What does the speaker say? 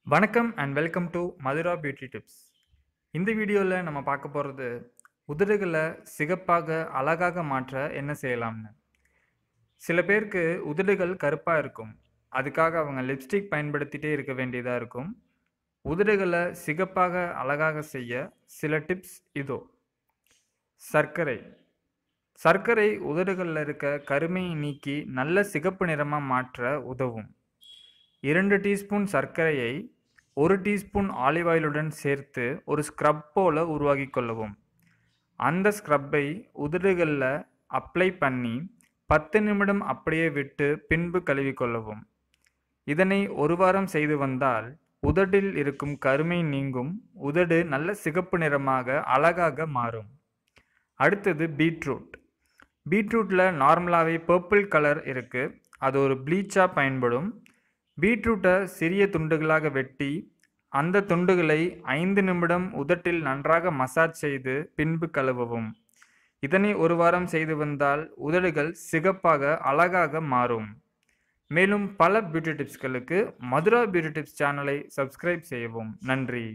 வணக்கம் and welcome to Madhura beauty tips. இந்த வீடியோவில் நம்ம பார்க்க போகிறது உதடுகளை சிகப்பாக அழகாக மாற்ற என்ன செய்யலாம்னு. சில பேருக்கு உதடுகள் கருப்பாக இருக்கும். அதுக்காக அவங்க லிப்ஸ்டிக் பயன்படுத்திகிட்டே இருக்க வேண்டியதாக இருக்கும். உதடுகளை சிகப்பாக அழகாக செய்ய சில டிப்ஸ் இதோ. சர்க்கரை சர்க்கரை உதடுகளில் இருக்க கருமையை நீக்கி நல்ல சிகப்பு நிறமாக மாற்ற உதவும். 2 டீஸ்பூன் சர்க்கரையை 1 டீஸ்பூன் ஆலிவ் ஆயிலுடன் சேர்த்து ஒரு ஸ்க்ரப் போல உருவாக்கி கொள்ளவும். அந்த ஸ்க்ரப்பை உதடுகளில் அப்ளை பண்ணி 10 நிமிடம் அப்படியே விட்டு பின்பு கழுவிக்கொள்ளவும். இதனை ஒரு வாரம் செய்து வந்தால் உதட்டில் இருக்கும் கருமை நீங்கும், உதடு நல்ல சிகப்பு நிறமாக அழகாக மாறும். அடுத்தது பீட்ரூட்டில் நார்மலாகவே பர்பிள் கலர் இருக்குது. அது ஒரு ப்ளீச்சாக பயன்படும். பீட்ரூட்டை சிறிய துண்டுகளாக வெட்டி அந்த துண்டுகளை 5 நிமிடம் உதட்டில் நன்றாக மசாஜ் செய்து பின்பு கழுவவும். இதனை ஒரு வாரம் செய்து வந்தால் உதடுகள் சிகப்பாக அழகாக மாறும். மேலும் பல பியூட்டி டிப்ஸ்களுக்கு மதுரா பியூட்டி டிப்ஸ் சேனலை சப்ஸ்கிரைப் செய்யவும். நன்றி.